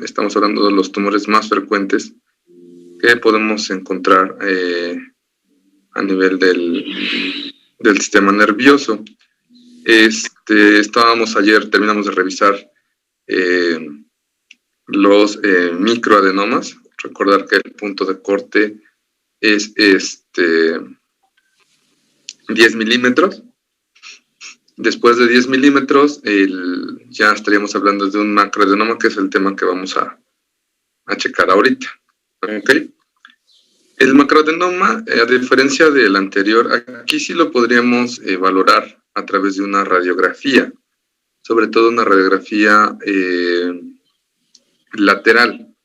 estamos hablando de los tumores más frecuentes que podemos encontrar a nivel del sistema nervioso. Terminamos de revisar los microadenomas. Recordar que el punto de corte es 10 milímetros. Después de 10 milímetros, ya estaríamos hablando de un macroadenoma, que es el tema que vamos a checar ahorita. ¿Okay? El macroadenoma, a diferencia del anterior, aquí sí lo podríamos valorar a través de una radiografía, sobre todo una radiografía lateral.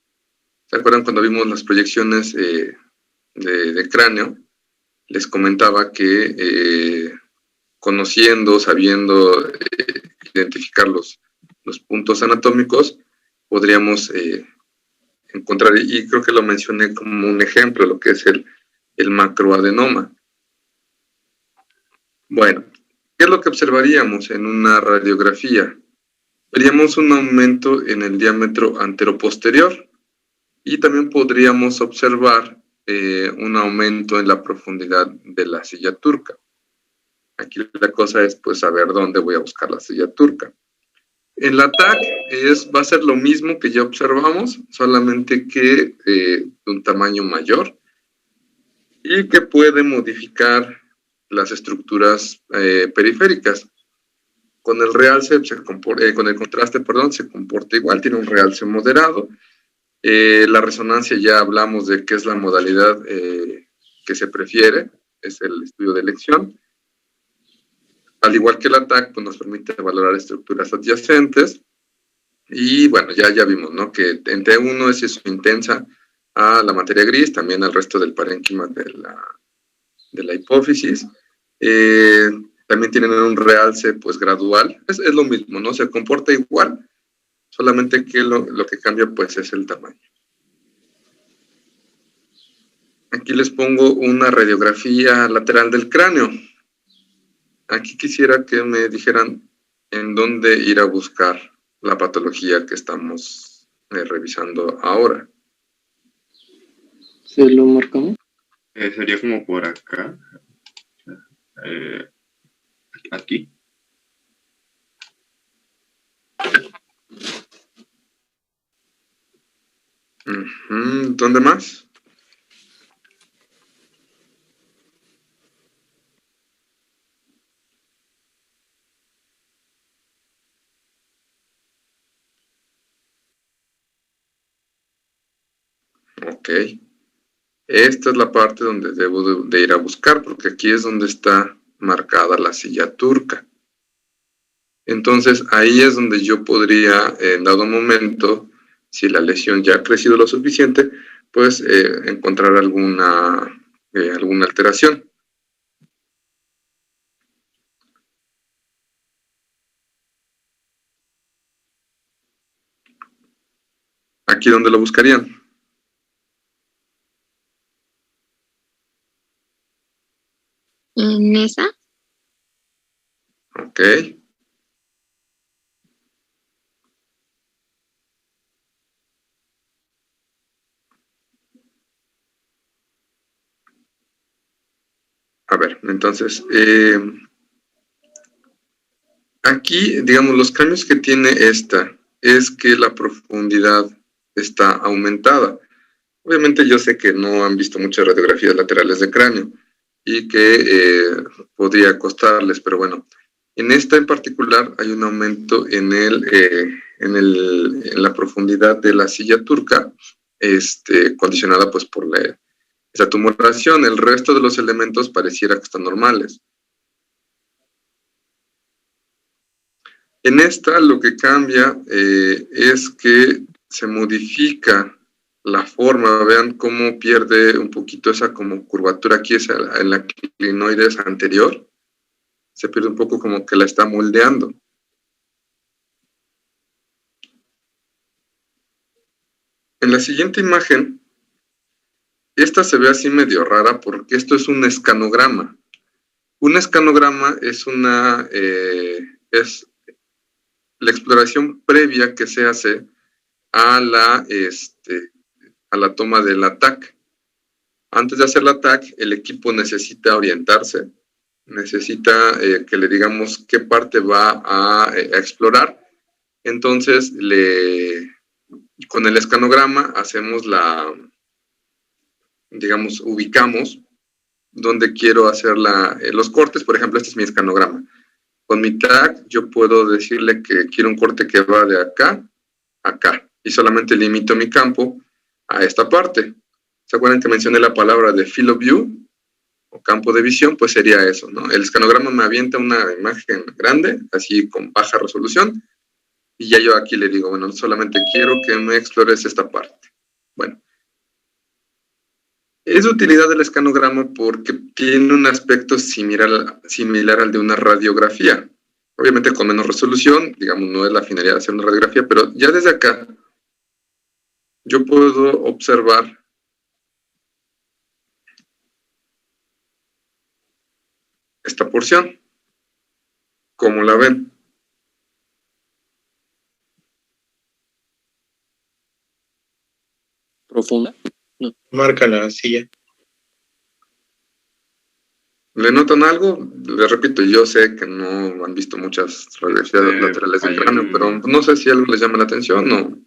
¿Se acuerdan cuando vimos las proyecciones de cráneo? Les comentaba que conociendo, sabiendo identificar los puntos anatómicos, podríamos encontrar, y creo que lo mencioné como un ejemplo, lo que es el macroadenoma. Bueno, ¿qué es lo que observaríamos en una radiografía? Veríamos un aumento en el diámetro anteroposterior y también podríamos observar un aumento en la profundidad de la silla turca. Aquí la cosa es pues saber dónde voy a buscar la silla turca. En la TAC va a ser lo mismo que ya observamos, solamente que de un tamaño mayor y que puede modificar las estructuras periféricas. Con el realce, con el contraste, se comporta igual, tiene un realce moderado. La resonancia ya hablamos de qué es la modalidad que se prefiere, es el estudio de elección. Al igual que la TAC, pues nos permite valorar estructuras adyacentes. Y bueno, ya vimos, ¿no? Que en T1 es eso intensa a la materia gris, también al resto del parénquima de la hipófisis. También tienen un realce pues gradual, es lo mismo, ¿no? Se comporta igual, solamente que lo que cambia pues es el tamaño. Aquí les pongo una radiografía lateral del cráneo. Aquí quisiera que me dijeran en dónde ir a buscar la patología que estamos revisando ahora. ¿Se lo marcamos? Sería como por acá. Aquí. ¿Dónde más? Ok. Esta es la parte donde debo de ir a buscar, porque aquí es donde está marcada la silla turca. Entonces, ahí es donde yo podría, en dado momento, si la lesión ya ha crecido lo suficiente, pues encontrar alguna alteración. ¿Aquí dónde lo buscarían? ¿En esa? Ok. A ver, entonces, aquí, digamos, los cambios que tiene esta es que la profundidad está aumentada. Obviamente yo sé que no han visto muchas radiografías laterales de cráneo y que podría costarles, pero bueno, en esta en particular hay un aumento en la profundidad de la silla turca, condicionada pues por esa tumoración. El resto de los elementos pareciera que están normales. En esta lo que cambia es que se modifica la forma. Vean cómo pierde un poquito esa como curvatura aquí, en la clinoides anterior. Se pierde un poco, como que la está moldeando. En la siguiente imagen, esta se ve así medio rara porque esto es un escanograma. Un escanograma es la exploración previa que se hace a la toma del ATAC. Antes de hacer la ATAC, el equipo necesita orientarse, necesita que le digamos qué parte va a explorar. Entonces, con el escanograma hacemos ubicamos donde quiero hacer los cortes. Por ejemplo, este es mi escanograma. Con mi tag yo puedo decirle que quiero un corte que va de acá a acá y solamente limito mi campo a esta parte. ¿Se acuerdan que mencioné la palabra de field of view o campo de visión? Pues sería eso, ¿no? El escanograma me avienta una imagen grande, así con baja resolución, y ya yo aquí le digo, bueno, solamente quiero que me explores esta parte. Bueno, es de utilidad del escanograma porque tiene un aspecto similar al de una radiografía. Obviamente con menos resolución, digamos, no es la finalidad de hacer una radiografía, pero ya desde acá yo puedo observar esta porción. ¿Cómo la ven? ¿Profunda? No. Marca la silla. ¿Le notan algo? Les repito, yo sé que no han visto muchas radiografías laterales del cráneo, pero no sé si algo les llama la atención o...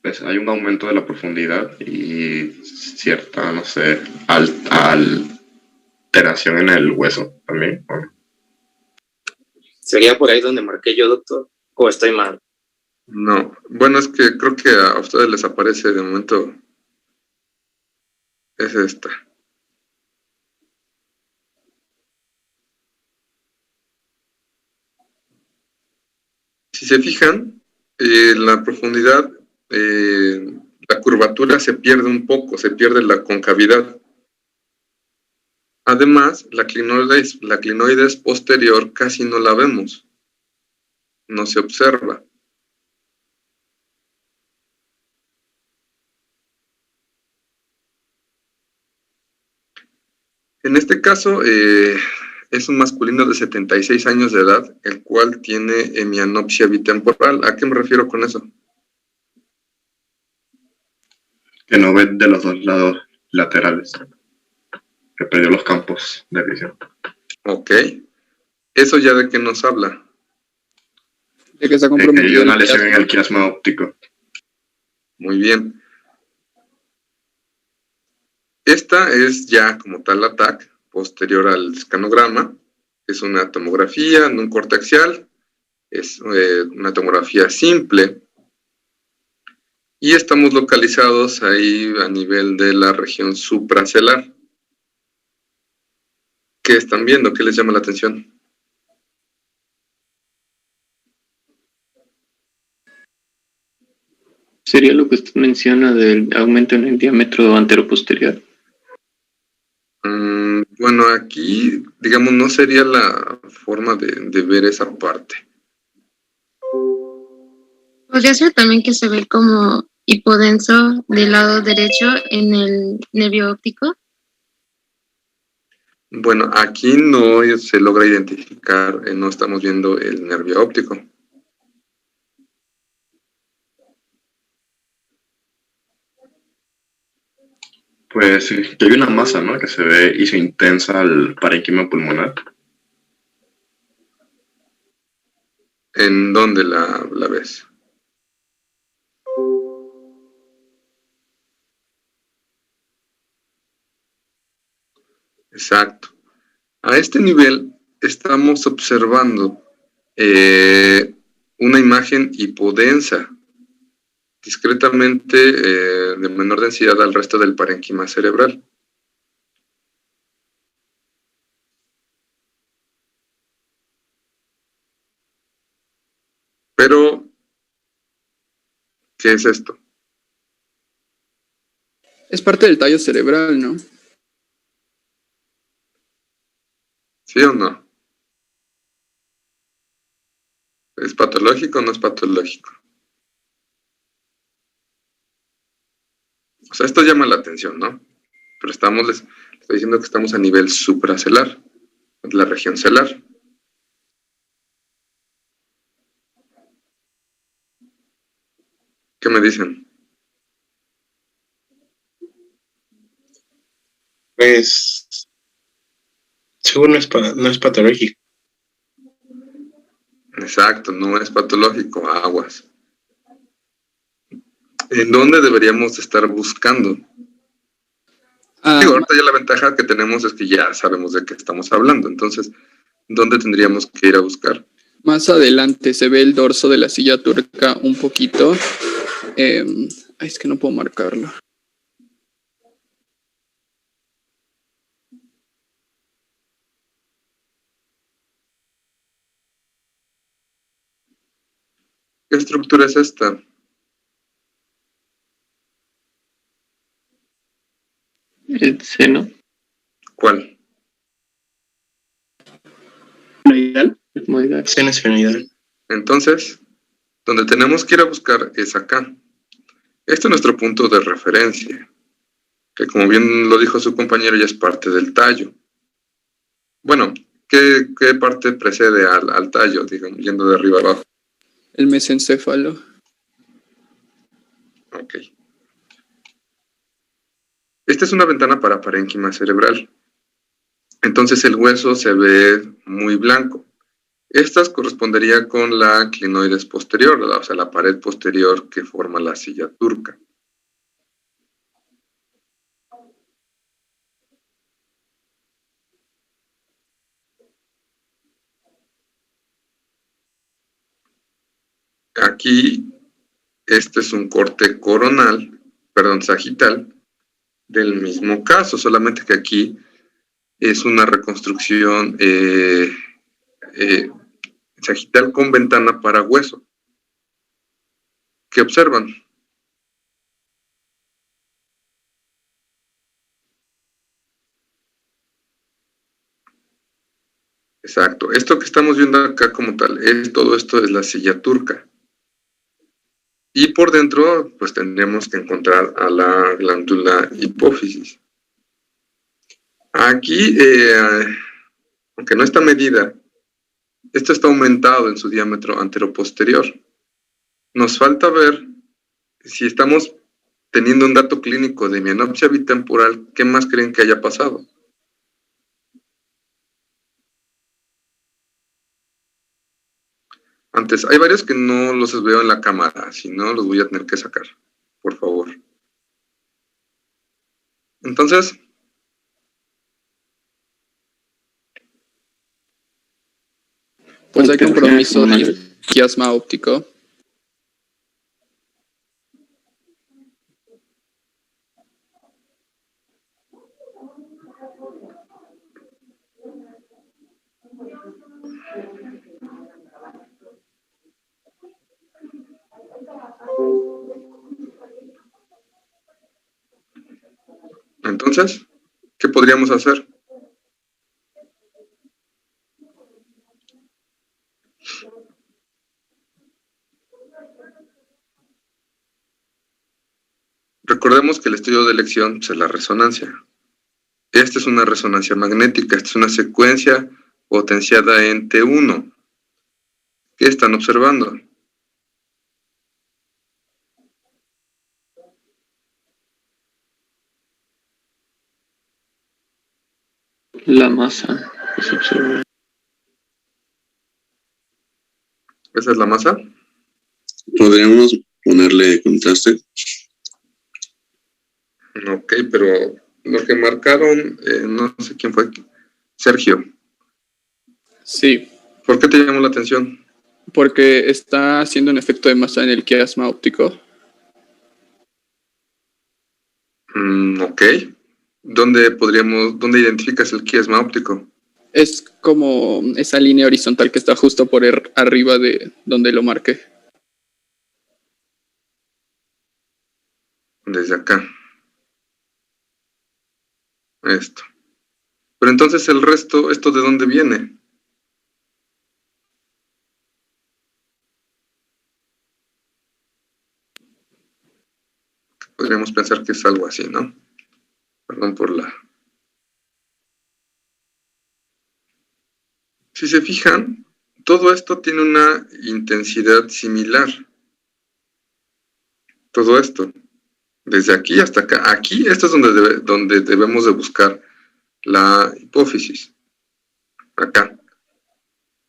Pues hay un aumento de la profundidad y cierta, no sé, alteración en el hueso también. ¿Sería por ahí donde marqué yo, doctor? ¿O estoy mal? No, bueno, es que creo que a ustedes les aparece de momento... Es esta. Si se fijan, la profundidad, la curvatura se pierde un poco, se pierde la concavidad. Además, la clinoides posterior casi no la vemos, no se observa. En este caso, es un masculino de 76 años de edad, el cual tiene hemianopsia bitemporal. ¿A qué me refiero con eso? Que no ve de los dos lados laterales. Que perdió los campos de visión. Ok. ¿Eso ya de qué nos habla? De que está Que hay comprometido una el lesión en quiasma. el quiasma óptico. Muy bien. Esta es ya como tal la TAC, posterior al escanograma. Es una tomografía, no un corte axial. Es una tomografía simple. Y estamos localizados ahí a nivel de la región supracelar. ¿Qué están viendo? ¿Qué les llama la atención? Sería lo que usted menciona del aumento en el diámetro anteroposterior. Bueno, aquí, digamos, no sería la forma de ver esa parte. Podría ser también que se ve como hipodenso del lado derecho en el nervio óptico. Bueno, aquí no se logra identificar, no estamos viendo el nervio óptico. Pues sí, que hay una masa, ¿no? Que se ve hizo intensa al parénquima pulmonar. ¿En dónde la ves? Exacto. A este nivel estamos observando una imagen hipodensa, discretamente de menor densidad al resto del parénquima cerebral. Pero, ¿qué es esto? Es parte del tallo cerebral, ¿no? ¿Sí o no? ¿Es patológico o no es patológico? O sea, esto llama la atención, ¿no? Pero les estoy diciendo que estamos a nivel supracelar, la región celar. ¿Qué ¿Qué me dicen? Pues, según no es patológico. Exacto, no es patológico, aguas. ¿En dónde deberíamos estar buscando? Digo, ahorita ya la ventaja que tenemos es que ya sabemos de qué estamos hablando. Entonces, ¿dónde tendríamos que ir a buscar? Más adelante se ve el dorso de la silla turca un poquito. Es que no puedo marcarlo. ¿Qué estructura es esta? El seno. ¿Cuál? Etmoidal. Seno esfenoidal. Entonces, donde tenemos que ir a buscar es acá. Este es nuestro punto de referencia, que como bien lo dijo su compañero, ya es parte del tallo. Bueno, ¿qué parte precede al tallo, digamos, yendo de arriba abajo? El mesencéfalo. Ok. Esta es una ventana para parénquima cerebral. Entonces el hueso se ve muy blanco. Estas correspondería con la clinoides posterior, o sea, la pared posterior que forma la silla turca. Aquí, este es un corte sagital, del mismo caso, solamente que aquí es una reconstrucción sagital con ventana para hueso. ¿Qué observan? Exacto. Esto que estamos viendo acá como tal, todo esto es la silla turca. Y por dentro, pues tendríamos que encontrar a la glándula hipófisis. Aquí, aunque no está medida, esto está aumentado en su diámetro anteroposterior. Nos falta ver si estamos teniendo un dato clínico de mianopsia bitemporal, ¿qué más creen que haya pasado? Antes, hay varios que no los veo en la cámara, si no los voy a tener que sacar, por favor. Entonces, Pues hay compromiso de quiasma óptico. Entonces, ¿qué podríamos hacer? Recordemos que el estudio de elección es la resonancia. Esta es una resonancia magnética, esta es una secuencia potenciada en T1. ¿Qué están observando? La masa que se observa. ¿Esa es la masa? ¿Podríamos ponerle contraste? Ok, pero lo que marcaron, no sé quién fue. Sergio, Sí, ¿por qué te llamó la atención? porque está haciendo un efecto de masa en el quiasma óptico. Ok. ¿Dónde identificas el quiasma óptico? Es como esa línea horizontal que está justo por arriba de donde lo marqué. Desde acá. Esto. Pero entonces el resto, ¿esto de dónde viene? Podríamos pensar que es algo así, ¿no? Perdón por la... Si se fijan, todo esto tiene una intensidad similar. todo esto. Desde aquí hasta acá. Aquí, esto es donde debemos de buscar la hipófisis. Acá.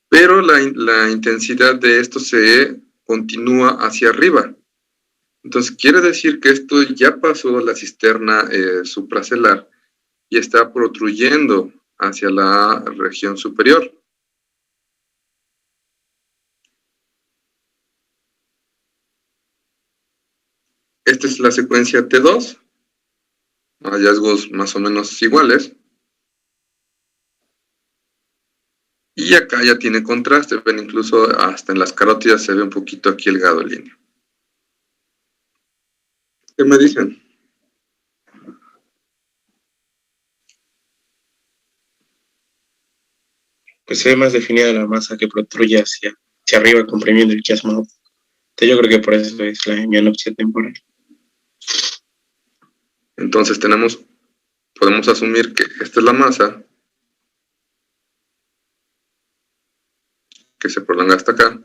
Pero la intensidad de esto se continúa hacia arriba. Entonces, quiere decir que esto ya pasó la cisterna supracelar y está protruyendo hacia la región superior. Esta es la secuencia T2, hallazgos más o menos iguales. Y acá ya tiene contraste, ven, incluso hasta en las carótidas se ve un poquito aquí el gadolíneo. ¿Qué me dicen? Pues se ve más definida la masa que protruye hacia arriba, comprimiendo el quiasma óptico. Entonces yo creo que por eso es la hemianopsia temporal. Entonces podemos asumir que esta es la masa que se prolonga hasta acá.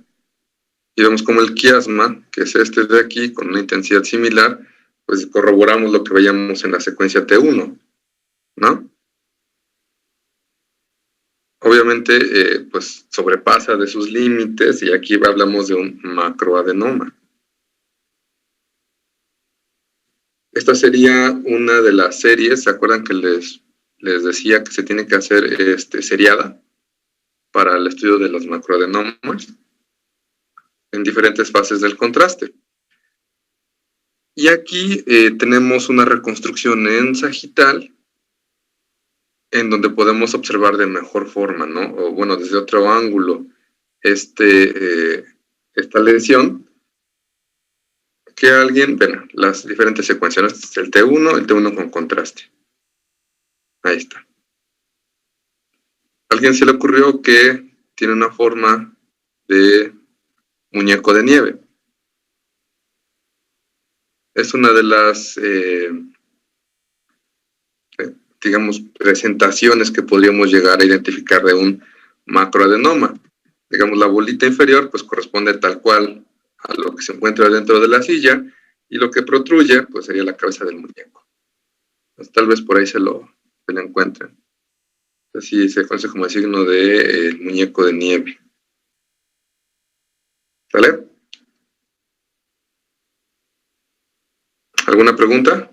Y vemos como el quiasma, que es este de aquí, con una intensidad similar, pues corroboramos lo que veíamos en la secuencia T1, ¿no? Obviamente, pues sobrepasa de sus límites y aquí hablamos de un macroadenoma. Esta sería una de las series, ¿se acuerdan que les decía que se tiene que hacer seriada para el estudio de los macroadenomas en diferentes fases del contraste? Y aquí tenemos una reconstrucción en sagital en donde podemos observar de mejor forma, ¿no? O bueno, desde otro ángulo, esta lesión que bueno, las diferentes secuencias, ¿no? Este es el T1 con contraste. Ahí está. ¿A alguien se le ocurrió que tiene una forma de muñeco de nieve? Es una de las, digamos, presentaciones que podríamos llegar a identificar de un macroadenoma. Digamos, la bolita inferior pues corresponde tal cual a lo que se encuentra dentro de la silla y lo que protruye pues sería la cabeza del muñeco. Pues, tal vez por ahí se lo encuentren. Así se conoce como el signo del muñeco de nieve. ¿Sale? ¿Alguna pregunta?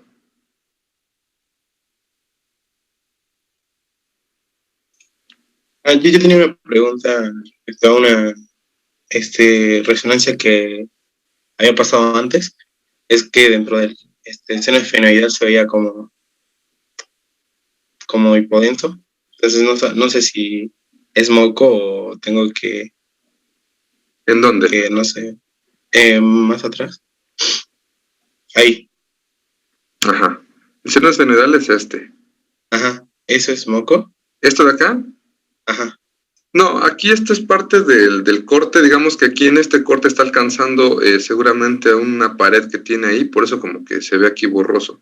Yo tenía una pregunta respecto a una resonancia que había pasado antes. Es que dentro del seno esfenoidal se veía como hipodenso. Entonces no sé si es moco o tengo que... ¿En dónde? Que no sé. Más atrás. Ahí. Ajá. El seno esfenoidal es este. Ajá. ¿Eso es moco? ¿Esto de acá? Ajá. No, aquí esto es parte del corte, digamos que aquí en este corte está alcanzando seguramente una pared que tiene ahí, por eso como que se ve aquí borroso.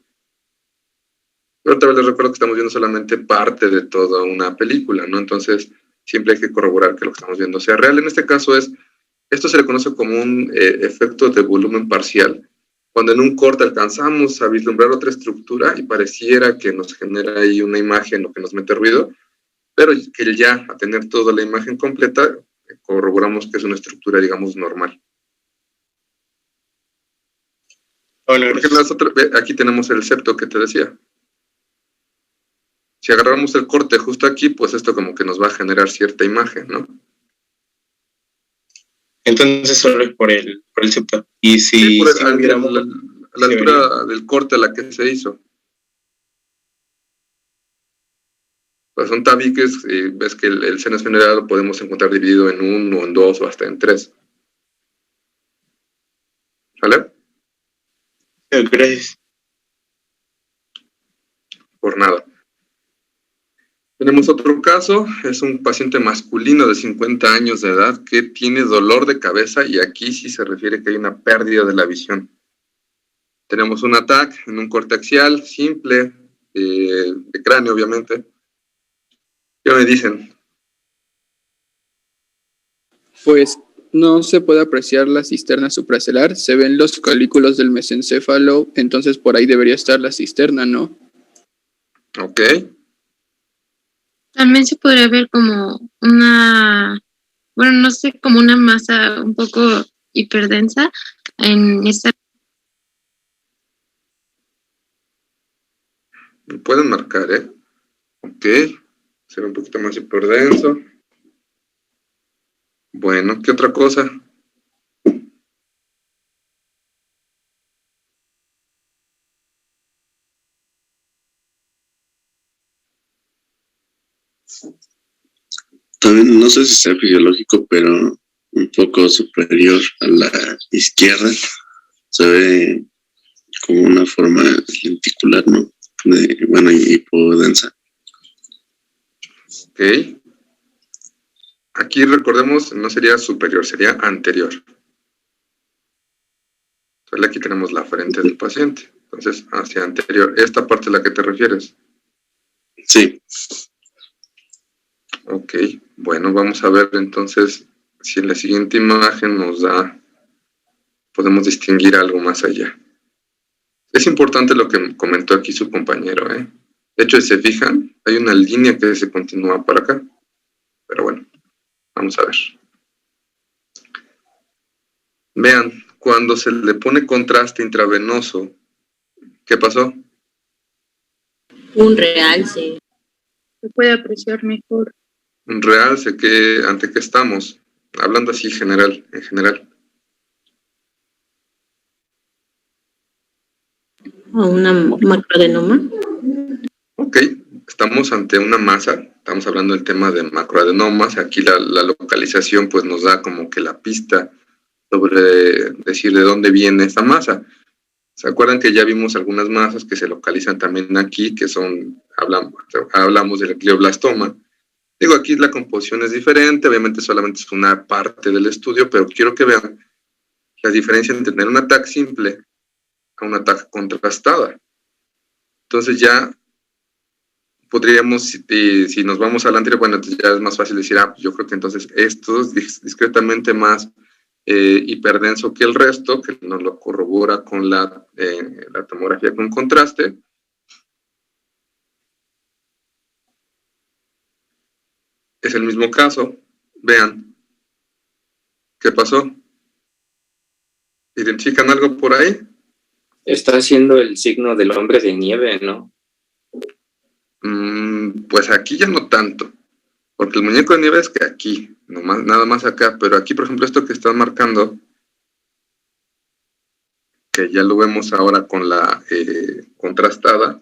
Pero otra vez les recuerdo que estamos viendo solamente parte de toda una película, ¿no? Entonces siempre hay que corroborar que lo que estamos viendo sea real. En este caso esto se le conoce como un efecto de volumen parcial, cuando en un corte alcanzamos a vislumbrar otra estructura y pareciera que nos genera ahí una imagen o que nos mete ruido, pero que ya a tener toda la imagen completa, corroboramos que es una estructura, digamos, normal. Bueno, porque aquí tenemos el septo que te decía. Si agarramos el corte justo aquí, pues esto como que nos va a generar cierta imagen, ¿no? Entonces solo es por el septo. Y si, sí, por hubiéramos... la altura del corte a la que se hizo. Pues son tabiques, y ves que el seno esfenoidal lo podemos encontrar dividido en 1, en 2 o hasta en 3. ¿Vale? Gracias. Por nada. Tenemos otro caso, es un paciente masculino de 50 años de edad que tiene dolor de cabeza y aquí sí se refiere que hay una pérdida de la visión. Tenemos un ataque en un corte axial simple, de cráneo obviamente. ¿Qué me dicen? Pues no se puede apreciar la cisterna supracelular, se ven los colículos del mesencéfalo, entonces por ahí debería estar la cisterna, ¿no? Ok. También se podría ver como bueno, no sé, como una masa un poco hiperdensa en esta. Me pueden marcar, ¿eh? Ok. Será un poquito más hiperdenso. Bueno, ¿qué otra cosa? También no sé si sea fisiológico, pero un poco superior a la izquierda. Se ve como una forma lenticular, ¿no? Bueno, hipodensa. Ok. Aquí recordemos, no sería superior, sería anterior. Entonces aquí tenemos la frente del paciente. Entonces, hacia anterior. ¿Esta parte a la que te refieres? Sí. Ok. Bueno, vamos a ver entonces si en la siguiente imagen podemos distinguir algo más allá. Es importante lo que comentó aquí su compañero, ¿eh? De hecho, si se fijan, hay una línea que se continúa para acá. Pero bueno, vamos a ver. Vean, cuando se le pone contraste intravenoso, ¿qué pasó? Un realce. Se puede apreciar mejor. Un realce, ¿ante qué estamos? Hablando así en general. O una macroadenoma. Ok, estamos ante una masa, estamos hablando del tema de macroadenomas, aquí la localización pues nos da como que la pista sobre decir de dónde viene esta masa. ¿Se acuerdan que ya vimos algunas masas que se localizan también aquí, que hablamos del glioblastoma? Digo, aquí la composición es diferente, obviamente solamente es una parte del estudio, pero quiero que vean la diferencia entre tener un ataque simple a un ataque contrastada. Entonces ya podríamos, si nos vamos al anterior, bueno, entonces ya es más fácil decir, pues yo creo que entonces esto es discretamente más hiperdenso que el resto, que nos lo corrobora con la tomografía con contraste. Es el mismo caso. Vean. ¿Qué pasó? ¿Identifican algo por ahí? Está haciendo el signo del hombre de nieve, ¿no? Pues aquí ya no tanto. Porque el muñeco de nieve es que aquí, nada más acá. Pero aquí, por ejemplo, esto que están marcando, que ya lo vemos ahora con la contrastada,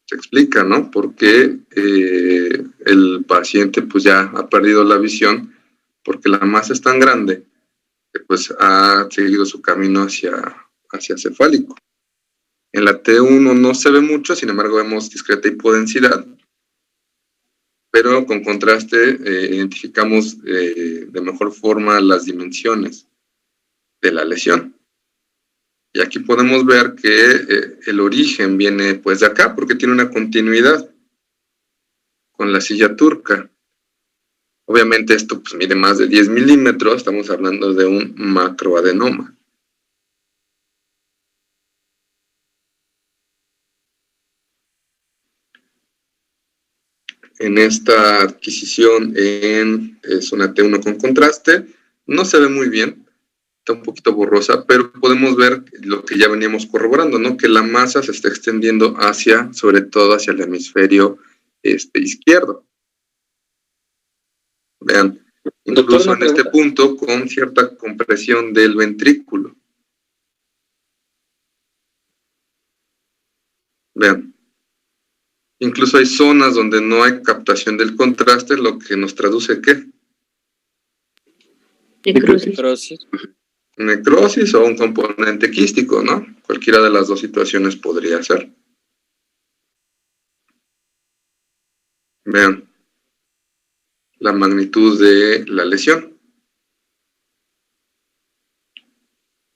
se explica, ¿no? Porque el paciente pues ya ha perdido la visión porque la masa es tan grande que pues ha seguido su camino hacia cefálico. En la T1 no se ve mucho, sin embargo vemos discreta hipodensidad, pero con contraste identificamos de mejor forma las dimensiones de la lesión. Y aquí podemos ver que el origen viene pues de acá, porque tiene una continuidad con la silla turca. Obviamente esto pues mide más de 10 milímetros, estamos hablando de un macroadenoma. En esta adquisición es una T1 con contraste, no se ve muy bien, está un poquito borrosa, pero podemos ver lo que ya veníamos corroborando, ¿no? Que la masa se está extendiendo sobre todo hacia el hemisferio izquierdo. Vean, incluso en este punto con cierta compresión del ventrículo. Vean. Incluso hay zonas donde no hay captación del contraste, lo que nos traduce ¿qué? Necrosis. Necrosis o un componente quístico, ¿no? Cualquiera de las dos situaciones podría ser. Vean la magnitud de la lesión.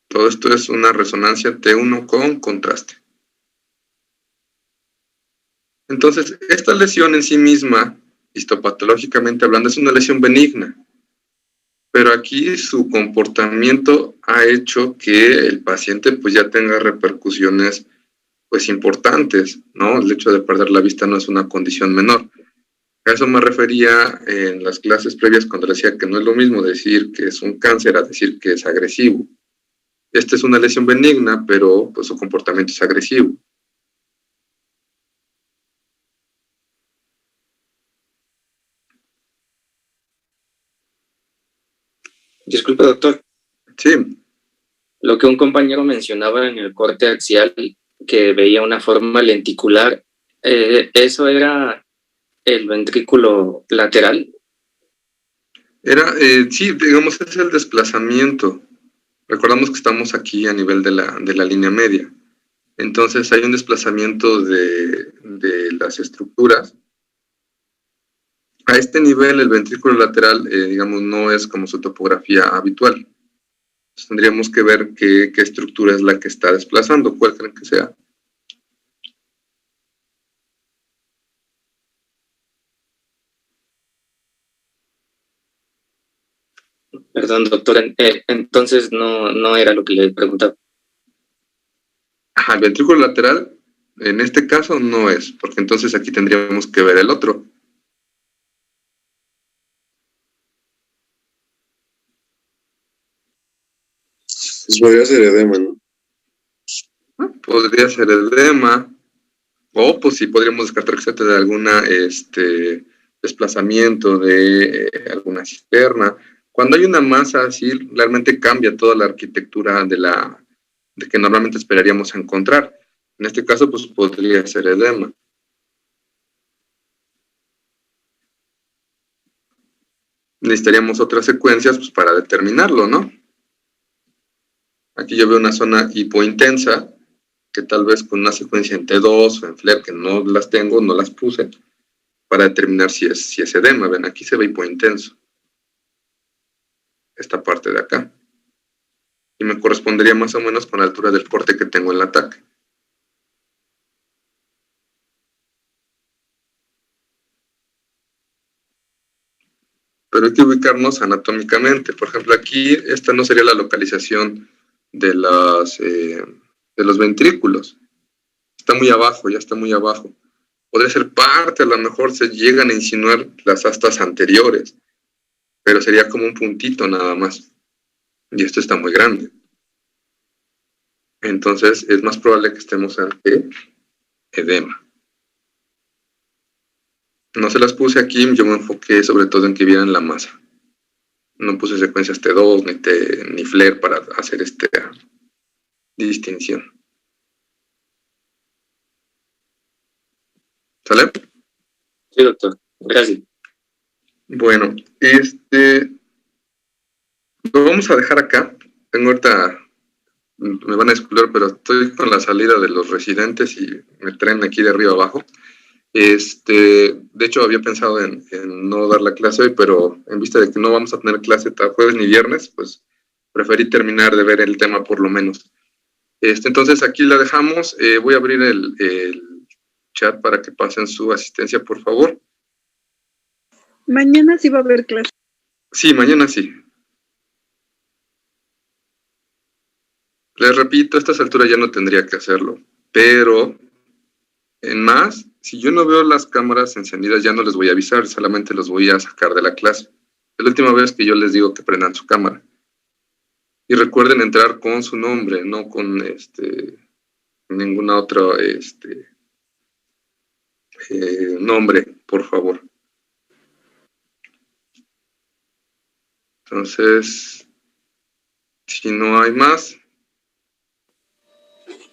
Todo esto es una resonancia T1 con contraste. Entonces, esta lesión en sí misma, histopatológicamente hablando, es una lesión benigna. pero aquí su comportamiento ha hecho que el paciente pues ya tenga repercusiones pues importantes, ¿no? El hecho de perder la vista no es una condición menor. A eso me refería en las clases previas cuando decía que no es lo mismo decir que es un cáncer a decir que es agresivo. Esta es una lesión benigna, pero pues su comportamiento es agresivo. Disculpe, doctor. Sí. Lo que un compañero mencionaba en el corte axial, que veía una forma lenticular, ¿eso era el ventrículo lateral? Sí, digamos, es el desplazamiento. Recordamos que estamos aquí a nivel de la línea media. Entonces hay un desplazamiento de las estructuras. A este nivel, el ventrículo lateral, digamos, no es como su topografía habitual. Entonces, tendríamos que ver qué estructura es la que está desplazando, cuál creen que sea. Perdón, doctor, entonces no era lo que le preguntaba. Ajá, el ventrículo lateral, en este caso, no es, porque entonces aquí tendríamos que ver el otro. Pues podría ser edema, ¿no? Podría ser edema, o pues sí podríamos descartar que se trate de alguna desplazamiento de alguna cisterna. Cuando hay una masa así, realmente cambia toda la arquitectura de que normalmente esperaríamos encontrar. En este caso, pues podría ser edema. Necesitaríamos otras secuencias pues, para determinarlo, ¿no? Aquí yo veo una zona hipointensa, que tal vez con una secuencia en T2 o en FLAIR, que no las tengo, no las puse, para determinar si es edema. Ven, aquí se ve hipointenso. Esta parte de acá. Y me correspondería más o menos con la altura del corte que tengo en el ataque. Pero hay que ubicarnos anatómicamente. Por ejemplo, aquí esta no sería la localización de los ventrículos. Está muy abajo, ya está muy abajo. Podría ser parte, a lo mejor se llegan a insinuar las astas anteriores, pero sería como un puntito nada más. Y esto está muy grande. Entonces es más probable que estemos ante edema. No se las puse aquí, yo me enfoqué sobre todo en que vieran la masa. No puse secuencias T2 ni FLAIR para hacer esta distinción. ¿Sale? Sí, doctor. Gracias. Bueno, lo vamos a dejar acá. Tengo ahorita, me van a disculpar, pero estoy con la salida de los residentes y me traen aquí de arriba abajo. De hecho, había pensado en no dar la clase hoy, pero en vista de que no vamos a tener clase tal jueves ni viernes, pues preferí terminar de ver el tema por lo menos. Entonces aquí la dejamos. Voy a abrir el chat para que pasen su asistencia, por favor. Mañana sí va a haber clase. Sí, mañana sí. Les repito, a estas alturas ya no tendría que hacerlo, pero en más, si yo no veo las cámaras encendidas, ya no les voy a avisar, solamente los voy a sacar de la clase. Es la última vez que yo les digo que prendan su cámara. Y recuerden entrar con su nombre, no con ninguna otra nombre, por favor. Entonces, si no hay más.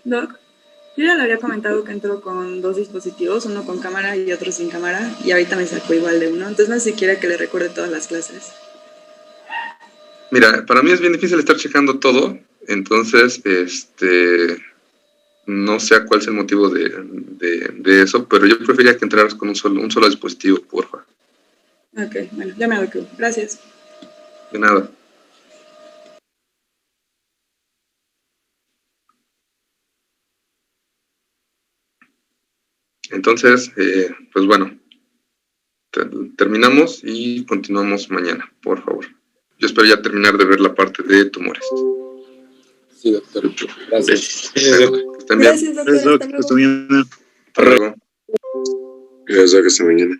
Doc, yo ya le había comentado que entro con 2 dispositivos, uno con cámara y otro sin cámara, y ahorita me sacó igual de uno, entonces no sé si quiere que le recuerde todas las clases. Mira, para mí es bien difícil estar checando todo, entonces, no sé cuál es el motivo de eso, pero yo preferiría que entraras con un solo dispositivo, porfa. Ok, bueno, ya me adecuo. Gracias. De nada. Entonces, pues bueno, terminamos y continuamos mañana, por favor. yo espero ya terminar de ver la parte de tumores. Sí, doctor. Gracias. Estén bien. Gracias, doctor. Hasta luego. Hasta luego. Gracias, que hasta mañana.